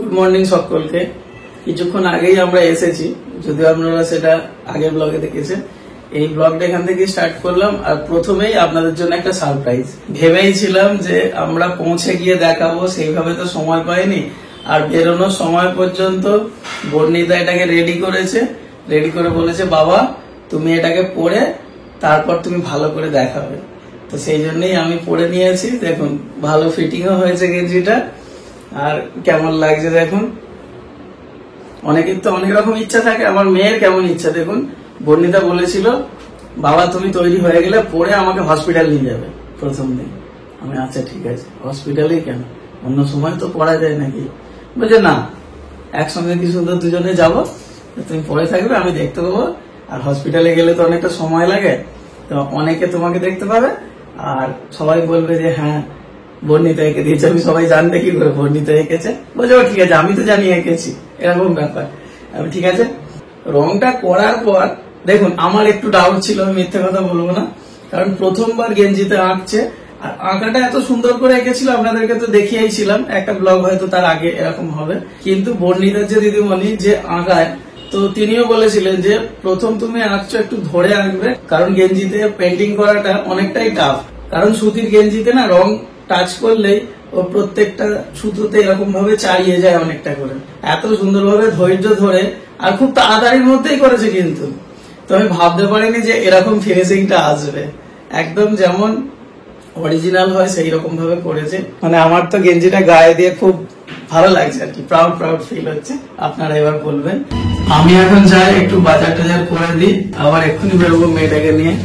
Good morning সকলকে। কিছুক্ষণ আগেই আমরা এসেছি, যদিও আপনারা সেটা আগের ব্লগে দেখেছেন। এই ব্লগটা এখান থেকে স্টার্ট করলাম, আর প্রথমেই আপনাদের জন্য একটা সারপ্রাইজ। ভেবেইছিলাম যে আমরা পৌঁছে গিয়ে দেখাবো, সেইভাবে তো সময় পাইনি। আর বেরোনোর সময় পর্যন্ত বর্ণিতা এটাকে রেডি করেছে, রেডি করে বলেছে বাবা তুমি এটাকে পরে তারপর তুমি ভালো করে দেখাবে। তো সেই জন্যই আমি পরে নিয়েছি। দেখুন ভালো ফিটিংও হয়েছে গেঞ্জিটা, আর কেমন লাগছে দেখুন। অনেকের তো অনেক রকম ইচ্ছা থাকে, আমার মেয়ের কেমন ইচ্ছা দেখুন। বর্ণিতা বলেছিল বাবা তুমি তৈরি হয়ে গেলে পরে আমাকে হসপিটাল নিয়ে যাবে প্রথম দিন। আমি আচ্ছা ঠিক আছে, হসপিটালেই কেন, অন্য সময় তো পড়া যায় নাকি। বলছে না, একসঙ্গে কি সুন্দর দুজনে যাব, তুমি পরে থাকবে আমি দেখতে পাবো। আর হসপিটালে গেলে তো অনেকটা সময় লাগে, তো অনেকে তোমাকে দেখতে পাবে আর সবাই বলবে যে হ্যাঁ বর্ণিতা এঁকে দিয়েছে। আমি সবাই জানবে কি করে বর্ণিতা এঁকেছে। বলছে ও ঠিক আছে, আমি তো জানি এঁকেছি, এরকম ব্যাপার। আমি ঠিক আছে। রংটা করার পর দেখুন আমার একটু ডাউট ছিল, আমি মিথ্যে কথা বলবো না, কারণ প্রথমবার গেঞ্জিতে আঁকছে। আর আঁকাটা এত সুন্দর করে এঁকেছিল, আপনাদেরকে তো দেখিয়েছিলাম একটা ব্লগ, হয়তো তার আগে এরকম হবে। কিন্তু বর্ণিতার যে দিদিমণি যে আঁকায়, তো তিনিও বলেছিলেন যে প্রথম তুমি আঁকছো একটু ধরে আঁকবে, কারণ গেঞ্জিতে পেন্টিং করাটা অনেকটাই টাফ। কারণ সুতির গেঞ্জিতে না রং টাচ করলেই ও প্রত্যেকটা সুতোতে এরকম ভাবে চালিয়ে যায় অনেকটা করে। এত সুন্দরভাবে ধৈর্য ধরে আর খুব তাড়াতাড়ির মধ্যেই করেছে, কিন্তু তো আমি ভাবতে পারিনি যে এরকম ফিনিশিংটা আসবে। একদম যেমন অরিজিনাল হয় সেই রকম ভাবে করেছে। মানে আমার তো গেঞ্জিটা গায়ে দিয়ে খুব ভালো লাগছে আর কি, প্রাউড প্রাউড ফিল হচ্ছে। আপনারা এবার বলবেন। আমি এখন যাই একটু বাজার টাজার করে দিই, আবার এক্ষুনি বেরোবো মেয়েটাকে নিয়ে।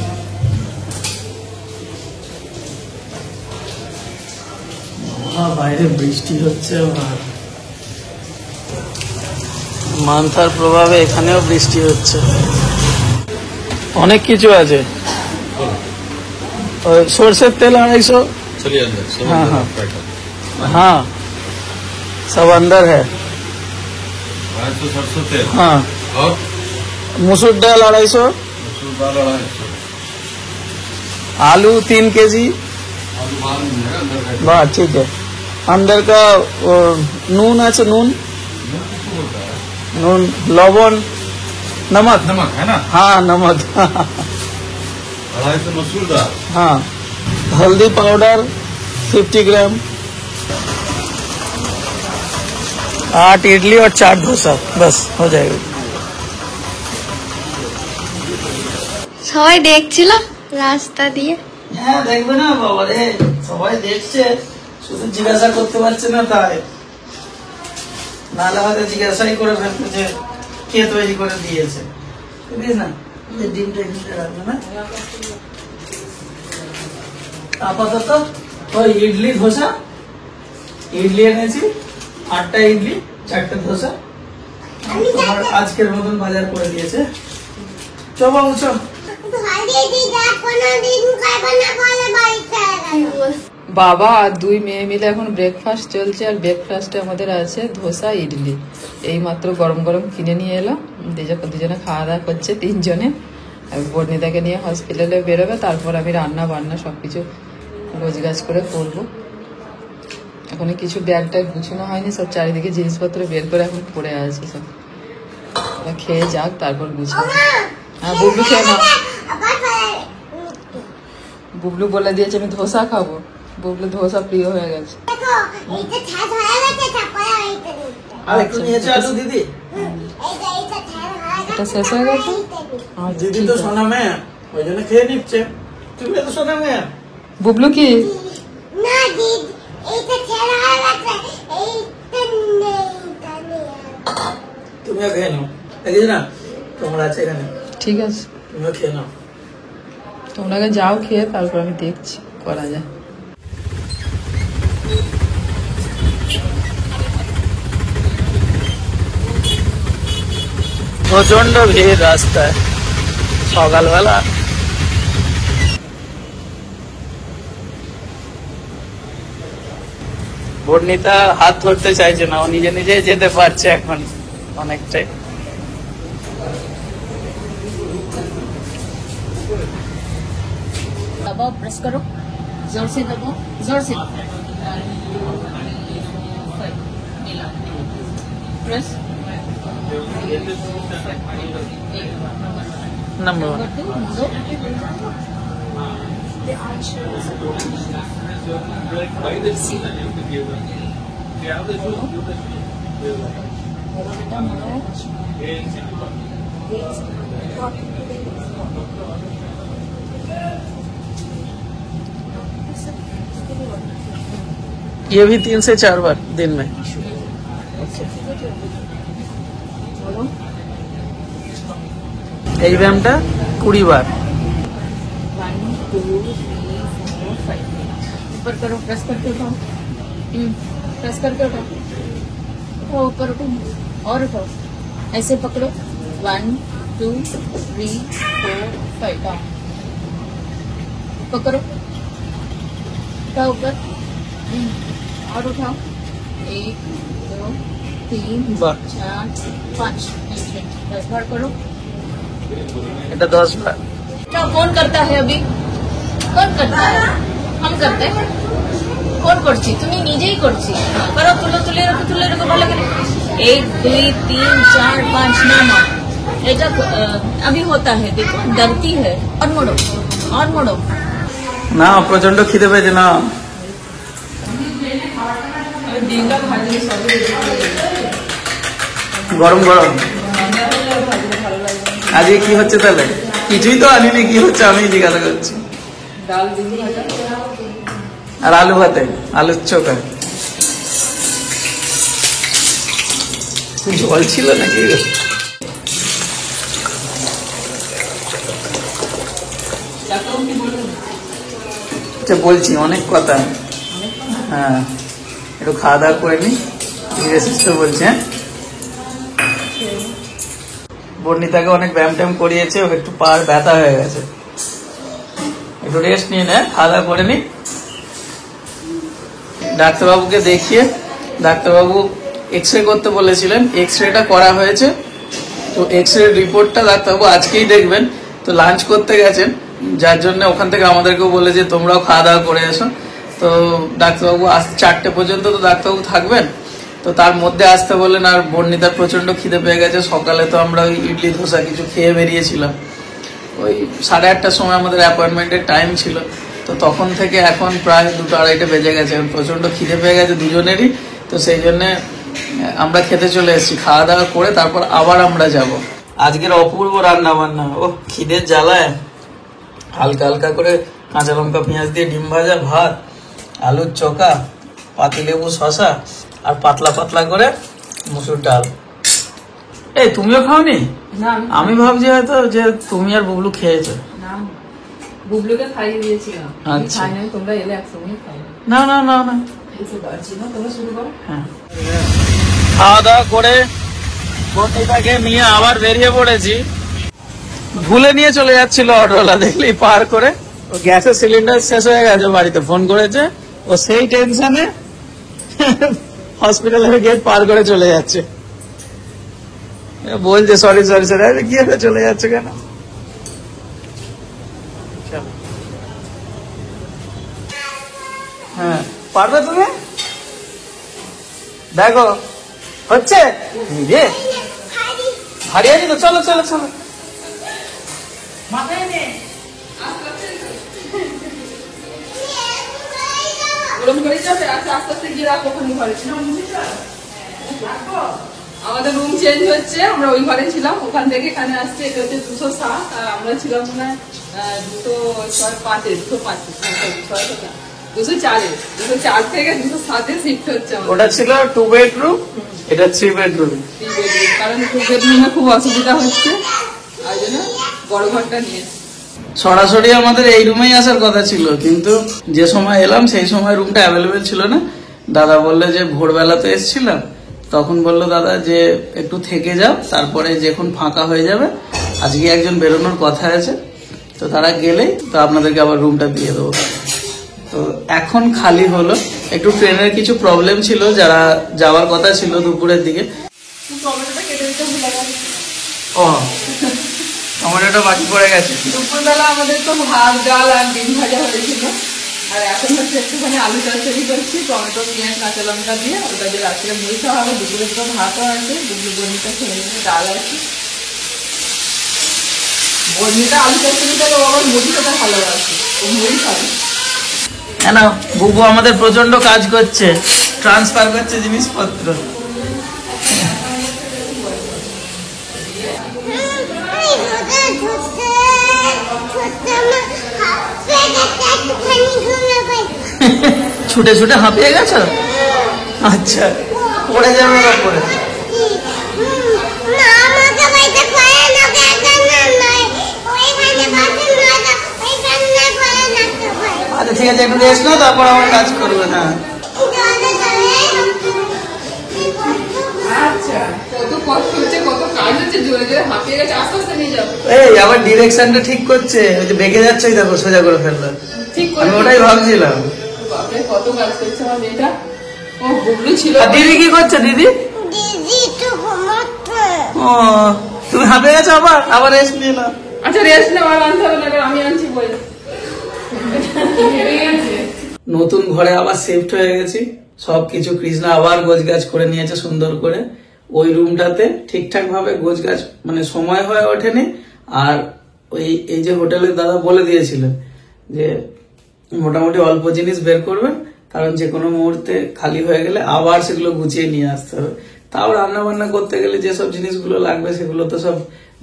বাইরে বৃষ্টি হচ্ছে, মান্থার প্রভাবে এখানেও বৃষ্টি হচ্ছে। অনেক কিছু আছে। সরষের তেল 250। हाँ हाँ हाँ सब अंदर है। सरसों तेल हाँ, और मसूर दाल 250। आलू 3 केजी। वाह ठीक है। अंदर का नून है, नून लवण नमक है ना। हाँ नमक 250 मसूर दाल। हाँ हल्दी पाउडर 50 ग्राम। 8 इडली और 4 डोसा, बस हो जाएगा। সবাই দেখছিল রাস্তা দিয়ে। হ্যাঁ দেখবে না বাবা রে, সবাই দেখছে, শুধু জিজ্ঞাসা করতে পারছে না, তাই নাহলে হয়তো জিজ্ঞাসাই করে ফেলতে যে কে তৈরি করে দিয়েছে। বুঝিস না, ডিমটা এখানে রাখবে না। আপাতত ওই ইডলি ধোসা, ইডলি এনেছি 8টা ইডলি 4টে ধোসা, তোমার আজকের মতন বাজার করে দিয়েছে। চল বাবু চল। বাবা আর 2 মেয়ে মিলে এখন ব্রেকফাস্ট চলছে, আর ব্রেকফাস্টে আমাদের আছে ধোসা ইডলি। এই মাত্র গরম গরম কিনে নিয়ে এলাম, দুজনে খাওয়া দাওয়া করছে 3 জনে। বর্ণিতাকে নিয়ে হসপিটালে বেরোবে, তারপর আমি রান্না বান্না সবকিছু গোছগাছ করে করবো। এখন কিছু ব্যাগ ট্যাগ গুছানো হয়নি, সব চারিদিকে জিনিসপত্র বের করে এখন পড়ে আছে সব। খেয়ে যাক তারপর গুছাবো। হ্যাঁ বুবলু খেয়ে নাও। বুবলু বলে দিয়েছে আমি ধোসা খাবো, বুবলু ধোসা প্রিয় হয়ে গেছে। এটা শেষ হয়ে গেছে। দিদি তো সোনা মেয়ে, ওই জন্য খেয়ে নিচ্ছে। তুমি তো সোনা মেয়ে। বুবলু কি তুমিও খেয়ে নাও, দেখিস না তোমরা আছে এখানে। ঠিক আছে তুমিও খেয়ে নাও। তোমরা আগে যাও খেয়ে, তারপর আমি দেখছি করা যায়। প্রচন্ড ভিড় রাস্তায় সকালবেলা। বর্ণিতা হাত ধরতে চাইছে না, ও নিজে নিজে যেতে পারছে এখন অনেকটাই। दबाओ, प्रेस करो, जोर से दबाओ, जोर से। Press. Number 1. Number 2. No. See. ये भी 3 से 4 बार दिन में। এই ব্যায়ামটা 20 বার। 1, 2, 3, 4, 5. ऊपर करो, प्रेस करके उठाओ। प्रेस करके उठाओ। उठाओ, ऊपर उठाओ और उठाओ। ऐसे पकड़ो। 1, 2, 3, 4, 5 डाउन। पकड़ो, उठाओ ऊपर। और उठाओ। 1, 2, 3, বাহ। 4, 5। 10 बार करो। এটা 10 বার। क्या कौन करता है अभी? कौन करता है? हम करते हैं। कौन করছি? তুমি নিজেই করছি। করো, তুলে রাখো ভালো করে। 1, 2, 3, 4, 5 ना এটা अभी होता है, देखो डरती है। और मोड़ो। না প্রচন্ড খিদে পেয়েছে না। ডিমটা ভাজলে সবই গরম গরম। আজকে কি হচ্ছে তাহলে? কিছুই তো আনিনি, কি হচ্ছে আমি জিজ্ঞাসা করছি। ডাল ডিম ভাজা আর আলু ভাতে, আলুর চোখা। জল ছিল নাকি? আচ্ছা বলছি অনেক কথা। হ্যাঁ একটু খাওয়া দাওয়া করে নি, ধীরে সুস্থ বলছে। হ্যাঁ বর্ণিতাকে অনেক ব্যায়াম ট্যাম করিয়েছে, ওকে একটু পার ব্যথা হয়ে গেছে, একটু রেস্ট নিয়ে নেয়, খাওয়া দাওয়া করে নি। ডাক্তারবাবুকে দেখিয়ে ডাক্তারবাবু এক্সরে করতে বলেছিলেন, এক্সরেটা করা হয়েছে। তো এক্সরে রিপোর্টটা ডাক্তারবাবু আজকেই দেখবেন। তো লাঞ্চ করতে গেছেন, যার জন্য ওখান থেকে আমাদেরকেও বলে যে তোমরাও খাওয়া দাওয়া করে এসো। তো ডাক্তারবাবু আজ 4টে পর্যন্ত তো ডাক্তারবাবু থাকবেন, তো তার মধ্যে আসতে বললেন। আর বর্ণিতার প্রচন্ড খিদে পেয়ে গেছে, সকালে তো আমরা ওই ইডলি ধোসা কিছু খেয়ে বেরিয়েছিলাম। ওই 8:30টার সময় আমাদের অ্যাপয়েন্টমেন্টের টাইম ছিল, তো তখন থেকে এখন প্রায় 2-2:30 বেজে গেছে। প্রচন্ড খিদে পেয়ে গেছে দুজনেরই, তো সেই জন্যে আমরা খেতে চলে এসেছি। খাওয়া দাওয়া করে তারপর আবার আমরা যাব। আজকের অপূর্ব রান্না বান্না, ও খিদের জ্বালায় হালকা হালকা করে কাঁচা লঙ্কা পেঁয়াজ দিয়ে ডিম ভাজা, ভাত, আলুর চোখা, পাতিলেবু শশা, আর পাতলা পাতলা করে মুসুর ডাল। এই তুমিও খাওনি? না আমি ভাবছি হয়তো যে তুমি আর বুবলু খেয়েছো। না, বুবলুকে খাইয়ে দিয়েছিলাম। আমি আচ্ছা। খাই নাই, তোমরা এলে একসঙ্গে খাই। না না না না, বুঝতে পারছি না, তোমরা শুরু করো। হ্যাঁ খাওয়া দাওয়া করে বর্ণিতাকে নিয়ে আবার বেরিয়ে পড়েছি। ভুলে নিয়ে চলে যাচ্ছিল অটোওয়ালা, দেখলি পার করে। ও গ্যাসের সিলিন্ডার শেষ হয়ে গেছে, বাড়িতে ফোন করেছে, ও সেই টেনশনে হসপিটালের গেট পার করে চলে যাচ্ছে। বলছে সরি, কি হলে চলে যাচ্ছে কেন? হ্যাঁ পারবে তুমি? দেখো হচ্ছে রে, হারিয়ে দিল। চলো চলো চলো। গরম করে যাবে, আস্তে আস্তে গিয়ে রাখো ওখানে ঘরে। আমাদের রুম চেঞ্জ হচ্ছে, আমরা ওই ঘরে ছিলাম, ওখান থেকে এখানে আসছে। এটা হচ্ছে 207, আর আমরা ছিলাম মনে হয় 206-5-এ, 204 থেকে 207-এ শিফট হচ্ছে আমাদের। ওটা ছিল 2 বেডরুম, এটা 3 বেডরুম। কারণ 2 বেডরুমে খুব অসুবিধা হচ্ছে, আর জন্য বড় ঘরটা নিয়েছি। সরাসরি আমাদের এই রুমেই আসার কথা ছিল, কিন্তু যে সময় এলাম সেই সময় রুমটা অ্যাভেলেবেল ছিল না। দাদা বললে যে ভোরবেলাতে এসেছিলাম, তখন বললো দাদা যে একটু থেকে যাও, তারপরে যখন ফাঁকা হয়ে যাবে, আজকে একজন বেরোনোর কথা আছে, তো তারা গেলেই তো আপনাদেরকে আবার রুমটা দিয়ে দেবো। তো এখন খালি হলো। একটু ট্রেনের কিছু প্রবলেম ছিল, যারা যাওয়ার কথা ছিল দুপুরের দিকে। টমেটোটা কেটে দিতে ভুলে গেছি। ও টমেটোটা বাকি পড়ে গেছে। দুপুরবেলা আমাদের তো ভাত, ডাল আর ডিম ভাজা হয়েছিল, আর এখন হচ্ছে একটুখানি আলু চচ্চড়ি করছি, টমেটো পেঁয়াজ কাঁচা লঙ্কা দিয়ে। ওটা দিয়ে রাত্রে মুড়ি খাওয়া হবে। দুপুরে তো ভাতও আছে, দুপুরে বর্ণিটা খেয়ে নেবে, ডাল আছে। বর্ণিটা আলু চচ্চড়ি করে আবার মুড়ি খেতে ভালোবাসে, ও মুড়ি খাবে। হ্যাঁ না, বুবু আমাদের প্রচন্ড কাজ করছে, ট্রান্সফার করছে জিনিসপত্র। ছুটে ছুটে হাঁপিয়ে গেছো? আচ্ছা, পড়ে যাবে পরে। আচ্ছা ঠিক আছে, একটু রেস্ট নাও, তারপর আমার কাজ করবে। হ্যাঁ আচ্ছা, কত কষ্ট হচ্ছে, কত কাজ হচ্ছে, জোরে জোরে হাঁপিয়ে গেছে। আস্তে আস্তে নিয়ে যাও। এই আবার ডিরেকশনটা ঠিক করছে, ওই যে বেঁকে যাচ্ছে, দেখো সোজা করে ফেললো। ঠিক আমি ওটাই ভাবছিলাম। বাপরে কত কাজ করছে আমার মেয়েটা। ও গুবলু ছিল। আর দিদি কি করছে? দিদি ও, তুমি হাঁপিয়ে গেছো, আবার আবার রেস্ট নিয়ে নাও। আচ্ছা রেস্ট নেওয়া আনতে হবে না, আমি আনছি বই। নতুন ঘরে আবার শিফট হয়ে গেছি, সবকিছু কৃষ্ণা আবার গোছগাছ করে নিয়েছে সুন্দর করে। ওই রুমটাতে ঠিকঠাক ভাবে গোছগাছ মানে সময় হয়ে ওঠেনি। আর ওই এই যে হোটেলের দাদা বলে দিয়েছিলেন যে মোটামুটি অল্প জিনিস বের করবেন, কারণ যে কোনো মুহূর্তে খালি হয়ে গেলে আবার সেগুলো গুছিয়ে নিয়ে আসতে হবে। তাও রান্না বান্না করতে গেলে যেসব জিনিসগুলো লাগবে সেগুলো তো সব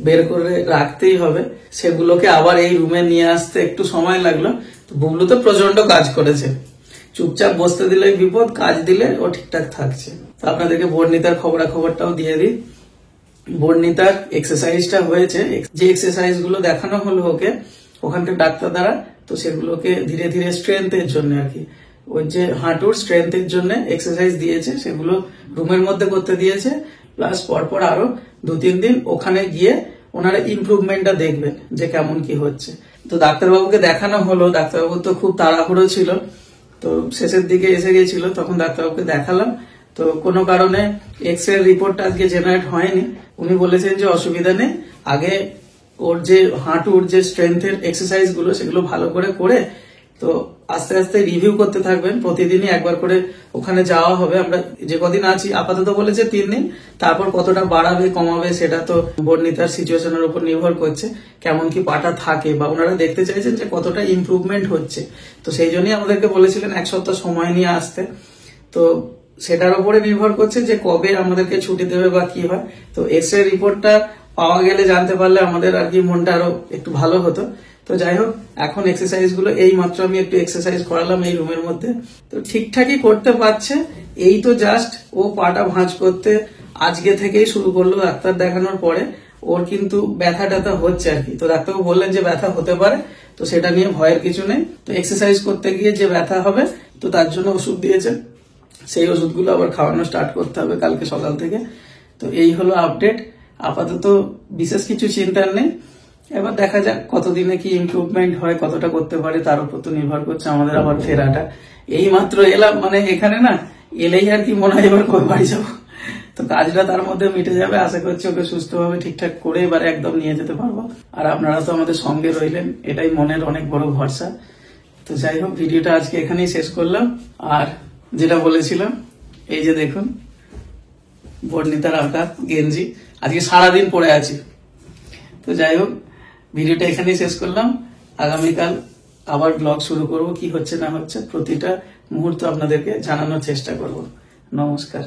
বের করে রাখতেই হবে। সেগুলোকে আবার এই রুমে নিয়ে আসতে একটু সময় লাগলো। তো বুবলু তো প্রচন্ড কাজ করেছে, চুপচাপ বসতে দিলেই বিপদ, কাজ দিলে ও ঠিকঠাক থাকছে। তো আপনাদেরকে বর্ণিতার খবরাখবরটাও দিয়ে দিই। বর্ণিতার এক্সারসাইজটা হয়েছে, যে এক্সারসাইজ গুলো দেখানো হলো ওকে ওখানকার ডাক্তার দ্বারা, তো সেগুলোকে ধীরে ধীরে স্ট্রেংথের জন্য আর কি, ওই যে হাঁটুর স্ট্রেংথের জন্য এক্সারসাইজ দিয়েছে, সেগুলো রুমের মধ্যে করতে দিয়েছে। প্লাস পরপর আরো 2-3 দিন ওখানে গিয়ে ওনারা ইমপ্রুভমেন্টটা দেখবেন যে কেমন কি হচ্ছে। তো ডাক্তারবাবুকে দেখানো হলো, ডাক্তারবাবু তো খুব তাড়াহুড়ো ছিল, তো শেষের দিকে এসে গেছিল, তখন ডাক্তারবাবুকে দেখালাম। তো কোনো কারণে এক্স-রে রিপোর্টটা আজকে জেনারেট হয়নি। উনি বলেছেন যে অসুবিধা নেই, আগে ওর যে হাঁটুর যে স্ট্রেংথের এক্সারসাইজ গুলো সেগুলো ভালো করে করে তো আস্তে আস্তে রিভিউ করতে থাকবেন। প্রতিদিনই একবার করে ওখানে যাওয়া হবে। আমরা যে কদিন আছি আপাতত বলেছে 3 দিন, তারপর কতটা বাড়াবে কমাবে সেটা তো বর্ণিতার সিচুয়েশনের উপর নির্ভর করছে, কেমন কি পাটা থাকে, বা ওনারা দেখতে চাইছেন যে কতটা ইমপ্রুভমেন্ট হচ্ছে। তো সেই জন্যই আমাদেরকে বলেছিলেন 1 সপ্তাহ সময় নিয়ে আসতে। তো সেটার উপরে নির্ভর করছে যে কবে আমাদেরকে ছুটি দেবে বা কি হয়। তো এক্স-রে রিপোর্টটা পাওয়া গেলে জানতে পারলে আমাদের আর কি মনটা আরো একটু ভালো হতো। তো যাই হোক, এখন এক্সারসাইজ গুলো এই মাত্র আমি একটু এক্সারসাইজ করালাম এই রুমের মধ্যে, তো ঠিকঠাকই করতে পারছে। এই তো জাস্ট ও পাটা ভাঁজ করতে আজকে থেকেই শুরু করলো ডাক্তার দেখানোর পরে। ওর কিন্তু ব্যথা ট্যাথা হচ্ছে আর কি, তো ডাক্তারবাবু বললেন যে ব্যথা হতে পারে, তো সেটা নিয়ে ভয়ের কিছু নেই। তো এক্সারসাইজ করতে গিয়ে যে ব্যথা হবে তো তার জন্য ওষুধ দিয়েছেন, সেই ওষুধগুলো আবার খাওয়ানো স্টার্ট করতে হবে কালকে সকাল থেকে। তো এই হলো আপডেট। আপাতত বিশেষ কিছু চিন্তার নেই, এবার দেখা যাক কতদিনে কি ইমপ্রুভমেন্ট হয়, কতটা করতে পারে তার উপর তো নির্ভর করছে আমাদের আবার ফেরাটা। এই মাত্র এলাম, মানে এখানে না এলেই আর কি মনে হয় এবার কবে বাড়ি যাবো। তো কাজটা তার মধ্যে মিটে যাবে, আশা করছি ওকে সুস্থভাবে ঠিকঠাক করে এবারে একদম নিয়ে যেতে পারবো। আর আপনারা তো আমাদের সঙ্গে রইলেন, এটাই মনের অনেক বড় ভরসা। তো যাই হোক, ভিডিওটা আজকে এখানেই শেষ করলাম। আর যেটা বলেছিলাম, এই যে দেখুন বর্ণিতার আঁকা গেঞ্জি, আজকে সারাদিন পরে আছি। তো যাই হোক, ভিডিওটা এখানেই শেষ করলাম। আগামীকাল আবার ব্লগ শুরু করব, কি হচ্ছে না হচ্ছে প্রতিটা মুহূর্ত আপনাদেরকে জানানোর চেষ্টা করব। নমস্কার।